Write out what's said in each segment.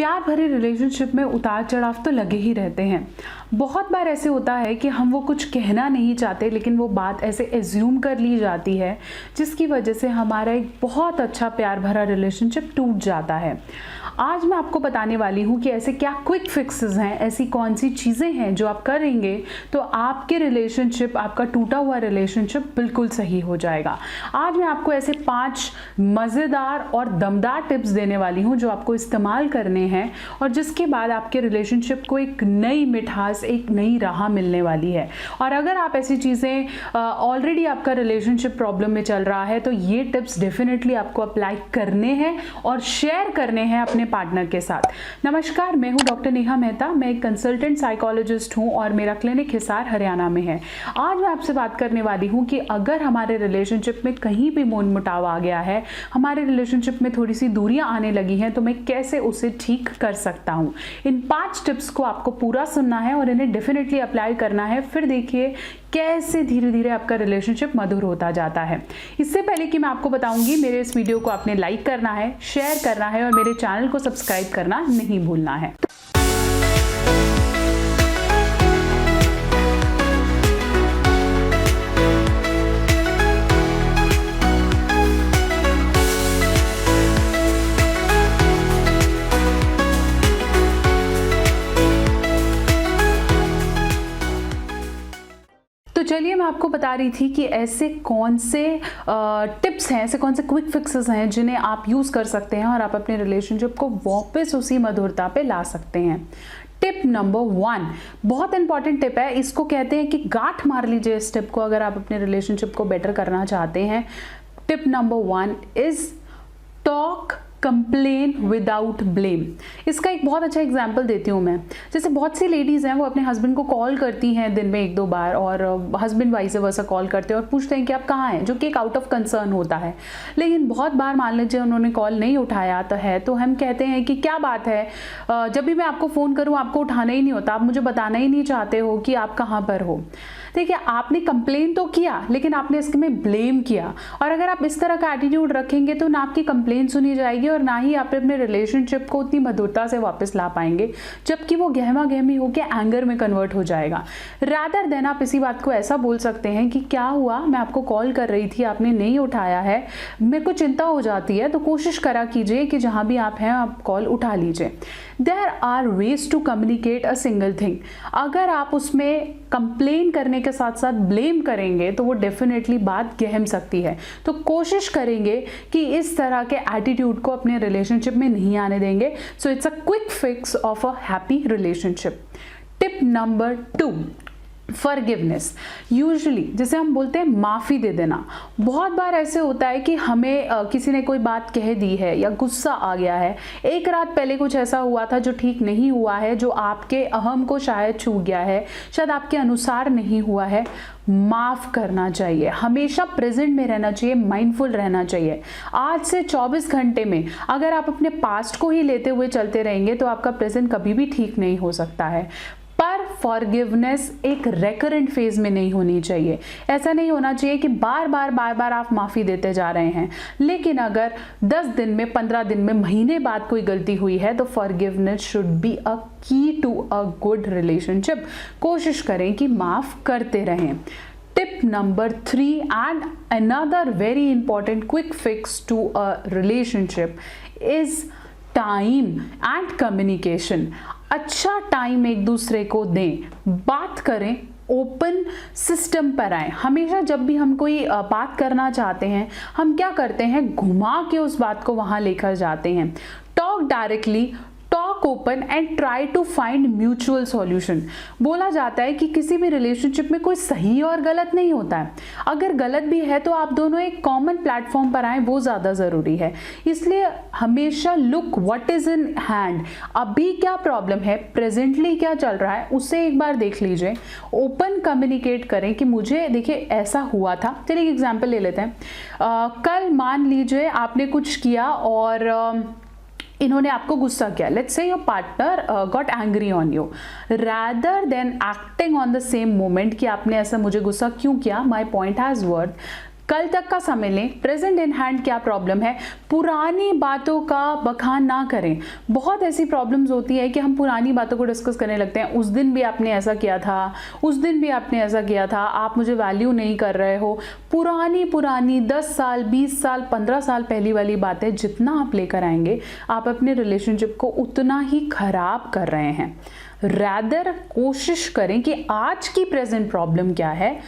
प्यार भरे रिलेशनशिप में उतार चढ़ाव तो लगे ही रहते हैं। बहुत बार ऐसे होता है कि हम वो कुछ कहना नहीं चाहते, लेकिन वो बात ऐसे एज्यूम कर ली जाती है जिसकी वजह से हमारा एक बहुत अच्छा प्यार भरा रिलेशनशिप टूट जाता है। आज मैं आपको बताने वाली हूँ कि ऐसे क्या क्विक फिक्सेस हैं, ऐसी कौन सी चीज़ें हैं जो आप करेंगे तो आपके रिलेशनशिप, आपका टूटा हुआ रिलेशनशिप बिल्कुल सही हो जाएगा। आज मैं आपको ऐसे 5 मज़ेदार और दमदार टिप्स देने वाली हूँ जो आपको इस्तेमाल करने हैं और जिसके बाद आपके रिलेशनशिप को एक नई मिठास, एक नई राह मिलने वाली है। और अगर आप ऐसी चीज़ें ऑलरेडी आपका रिलेशनशिप प्रॉब्लम में चल रहा है तो ये टिप्स डेफिनेटली आपको अप्लाई करने हैं और शेयर करने हैं अपने पार्टनर के साथ। नमस्कार, मैं हूं डॉक्टर नेहा मेहता। मैं एक कंसल्टेंट साइकोलॉजिस्ट हूं और मेरा क्लिनिक हिसार हरियाणा में है। आज मैं आपसे बात करने वाली हूं कि अगर हमारे रिलेशनशिप में कहीं भी मनमुटाव आ गया है, हमारे रिलेशनशिप में थोड़ी सी दूरियां आने लगी हैं, तो मैं कैसे उसे ठीक कर सकता हूं। इन 5 टिप्स को आपको पूरा सुनना है और इन्हें डेफिनेटली अप्लाई करना है। फिर देखिए कैसे धीरे धीरे आपका रिलेशनशिप मधुर होता जाता है। इससे पहले कि मैं आपको बताऊंगी, मेरे इस वीडियो को आपने लाइक करना है, शेयर करना है और मेरे चैनल को सब्सक्राइब करना नहीं भूलना है। तो चलिए, मैं आपको बता रही थी कि ऐसे कौन से टिप्स हैं, ऐसे कौन से क्विक फिक्सेस हैं जिन्हें आप यूज़ कर सकते हैं और आप अपने रिलेशनशिप को वापस उसी मधुरता पे ला सकते हैं। टिप नंबर 1 बहुत इंपॉर्टेंट टिप है। इसको कहते हैं कि गांठ मार लीजिए इस टिप को अगर आप अपने रिलेशनशिप को बेटर करना चाहते हैं। Tip number 1 is talk complain without blame. इसका एक बहुत अच्छा एग्जाम्पल देती हूँ मैं। जैसे बहुत सी लेडीज़ हैं, वो अपने हस्बैंड को कॉल करती हैं दिन में 1-2 बार और हस्बैंड वाइस वर्सा कॉल करते हैं और पूछते हैं कि आप कहाँ हैं, जो कि एक आउट ऑफ कंसर्न होता है। लेकिन बहुत बार मान लीजिए उन्होंने कॉल नहीं उठाया तो हम कहते हैं कि क्या बात है, जब भी मैं आपको फ़ोन करूँ आपको उठाना ही नहीं होता, आप मुझे बताना ही नहीं चाहते हो कि आप कहाँ पर हो। देखिए, आपने कंप्लेन तो किया लेकिन आपने इसके में ब्लेम किया। और अगर आप इस तरह का एटीट्यूड रखेंगे तो ना आपकी कंप्लेन सुनी जाएगी और ना ही आप अपने रिलेशनशिप को उतनी मधुरता से वापस ला पाएंगे, जबकि वो गहमा गहमी होकर एंगर में कन्वर्ट हो जाएगा। रादर देन आप इसी बात को ऐसा बोल सकते हैं कि क्या हुआ, मैं आपको कॉल कर रही थी, आपने नहीं उठाया है, मेरे को चिंता हो जाती है, तो कोशिश करा कीजिए कि जहाँ भी आप हैं आप कॉल उठा लीजिए। There are ways to communicate a single thing. अगर आप उसमें कंप्लेन करने के साथ साथ ब्लेम करेंगे तो वो डेफिनेटली बात गहम सकती है। तो कोशिश करेंगे कि इस तरह के एटीट्यूड को अपने रिलेशनशिप में नहीं आने देंगे। So it's a quick fix of a happy relationship. Tip number 2, forgiveness. Usually जैसे हम बोलते हैं माफ़ी दे देना। बहुत बार ऐसे होता है कि हमें किसी ने कोई बात कह दी है या गुस्सा आ गया है, एक रात पहले कुछ ऐसा हुआ था जो ठीक नहीं हुआ है, जो आपके अहम को शायद छू गया है, शायद आपके अनुसार नहीं हुआ है। माफ़ करना चाहिए, हमेशा प्रेजेंट में रहना चाहिए, माइंडफुल रहना चाहिए। आज से 24 घंटे में अगर आप अपने पास्ट को ही लेते हुए चलते रहेंगे तो आपका प्रेजेंट कभी भी ठीक नहीं हो सकता है। पर फॉरगिवनेस एक रेकरेंट फेज में नहीं होनी चाहिए। ऐसा नहीं होना चाहिए कि बार बार आप माफ़ी देते जा रहे हैं। लेकिन अगर 10 दिन में, 15 दिन में, महीने बाद कोई गलती हुई है तो फॉरगिवनेस शुड बी अ की टू अ गुड रिलेशनशिप। कोशिश करें कि माफ़ करते रहें। Tip number 3 and another very important quick fix to a relationship is time and communication. अच्छा टाइम एक दूसरे को दें, बात करें, ओपन सिस्टम पर आए। हमेशा जब भी हम कोई बात करना चाहते हैं, हम क्या करते हैं, घुमा के उस बात को वहाँ लेकर जाते हैं। Talk directly, talk open and try to find mutual solution. बोला जाता है कि किसी भी रिलेशनशिप में कोई सही और गलत नहीं होता है। अगर गलत भी है तो आप दोनों एक कॉमन प्लेटफॉर्म पर आए, वो ज़्यादा ज़रूरी है। इसलिए हमेशा look what is in hand. अभी क्या प्रॉब्लम है, प्रेजेंटली क्या चल रहा है, उसे एक बार देख लीजिए। ओपन कम्युनिकेट करें कि मुझे देखिए ऐसा हुआ था। चलिए एक एग्जाम्पल ले लेते हैं। कल मान लीजिए आपने कुछ किया और इन्होंने आपको गुस्सा किया। Let's say your partner got angry on you. Rather than acting on the same moment कि आपने ऐसा मुझे गुस्सा क्यों किया, माई पॉइंट हैज़ वर्थ, कल तक का समय लें, प्रेजेंट इन हैंड क्या प्रॉब्लम है, पुरानी बातों का बखान ना करें। बहुत ऐसी प्रॉब्लम्स होती है कि हम पुरानी बातों को डिस्कस करने लगते हैं, उस दिन भी आपने ऐसा किया था, उस दिन भी आपने ऐसा किया था, आप मुझे वैल्यू नहीं कर रहे हो। पुरानी 10 साल 20 साल 15 साल पहली वाली बातें जितना आप लेकर आएंगे, आप अपने रिलेशनशिप को उतना ही खराब कर रहे हैं। रैदर कोशिश करें कि आज की प्रेजेंट प्रॉब्लम क्या है,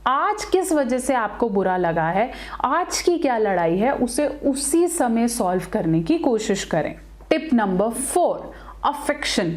आज किस वजह से आपको बुरा लगा है, आज की क्या लड़ाई है, उसे उसी समय सॉल्व करने की कोशिश करें। Tip number 4, affection.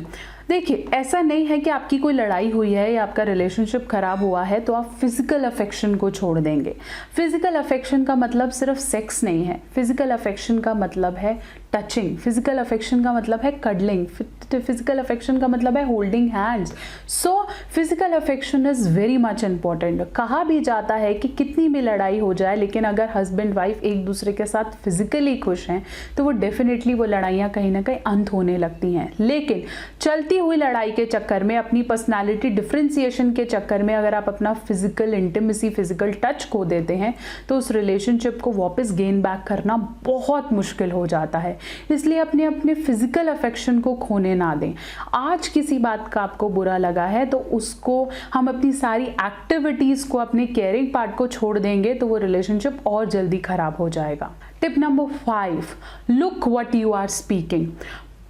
देखिए, ऐसा नहीं है कि आपकी कोई लड़ाई हुई है या आपका रिलेशनशिप खराब हुआ है तो आप फिजिकल अफेक्शन को छोड़ देंगे। फिजिकल अफेक्शन का मतलब सिर्फ सेक्स नहीं है। फिजिकल अफेक्शन का मतलब है टचिंग, फिजिकल अफेक्शन का मतलब है कडलिंग, फिजिकल अफेक्शन का मतलब है holding hands. So physical affection is very much important. कहा भी जाता है कि कितनी भी लड़ाई हो जाए, लेकिन अगर हस्बैंड वाइफ एक दूसरे के साथ फिजिकली खुश हैं तो वो डेफिनेटली वो लड़ाइयाँ कहीं ना कहीं अंत होने लगती हैं। लेकिन चलती हुई लड़ाई के चक्कर में, अपनी पर्सनालिटी डिफ्रेंसिएशन के चक्कर में अगर आप अपना फिजिकल इंटीमेसी, फिजिकल टच खो देते हैं तो उस रिलेशनशिप को वापस गेन बैक करना बहुत मुश्किल हो जाता है। इसलिए अपने फिजिकल अफेक्शन को खोने ना दें। आज किसी बात का आपको बुरा लगा है तो उसको हम अपनी सारी एक्टिविटीज को, अपने केयरिंग पार्ट को छोड़ देंगे तो वो रिलेशनशिप और जल्दी खराब हो जाएगा। Tip number 5, look what you are speaking.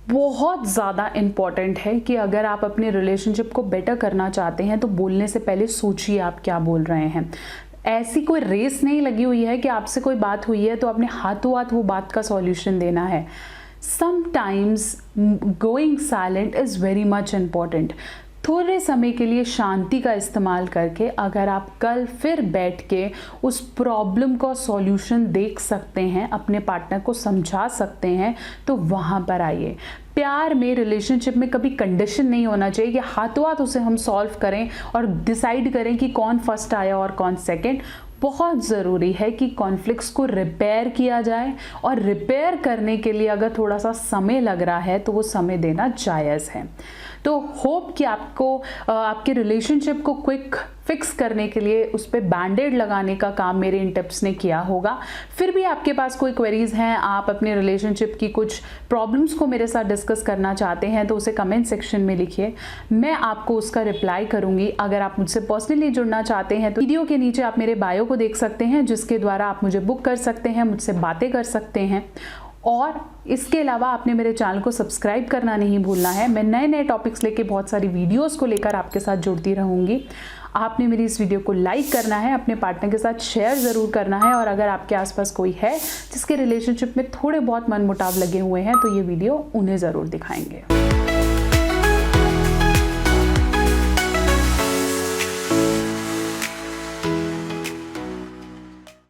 बहुत ज़्यादा इम्पॉर्टेंट है कि अगर आप अपने रिलेशनशिप को बेटर करना चाहते हैं तो बोलने से पहले सोचिए आप क्या बोल रहे हैं। ऐसी कोई रेस नहीं लगी हुई है कि आपसे कोई बात हुई है तो आपने हाथों हाथ वो बात का सॉल्यूशन देना है। Sometimes going silent is very much important. थोड़े समय के लिए शांति का इस्तेमाल करके अगर आप कल फिर बैठ के उस प्रॉब्लम का सॉल्यूशन देख सकते हैं, अपने पार्टनर को समझा सकते हैं, तो वहाँ पर आइए। प्यार में, रिलेशनशिप में कभी कंडीशन नहीं होना चाहिए कि हाथों हाथ उसे हम सॉल्व करें और डिसाइड करें कि कौन फर्स्ट आया और कौन सेकंड। बहुत ज़रूरी है कि कॉन्फ्लिक्ट्स को रिपेयर किया जाए, और रिपेयर करने के लिए अगर थोड़ा सा समय लग रहा है तो वो समय देना जायज़ है। तो होप कि आपको आपके रिलेशनशिप को क्विक फिक्स करने के लिए उस पर बैंडेड लगाने का काम मेरे इन टिप्स ने किया होगा। फिर भी आपके पास कोई क्वेरीज हैं, आप अपने रिलेशनशिप की कुछ प्रॉब्लम्स को मेरे साथ डिस्कस करना चाहते हैं तो उसे कमेंट सेक्शन में लिखिए, मैं आपको उसका रिप्लाई करूंगी। अगर आप मुझसे पर्सनली जुड़ना चाहते हैं तो वीडियो के नीचे आप मेरे बायो को देख सकते हैं, जिसके द्वारा आप मुझे बुक कर सकते हैं, मुझसे बातें कर सकते हैं। और इसके अलावा आपने मेरे चैनल को सब्सक्राइब करना नहीं भूलना है। मैं नए नए टॉपिक्स लेके बहुत सारी वीडियोस को लेकर आपके साथ जुड़ती रहूँगी। आपने मेरी इस वीडियो को लाइक करना है, अपने पार्टनर के साथ शेयर ज़रूर करना है, और अगर आपके आसपास कोई है जिसके रिलेशनशिप में थोड़े बहुत मनमुटाव लगे हुए हैं तो ये वीडियो उन्हें ज़रूर दिखाएंगे।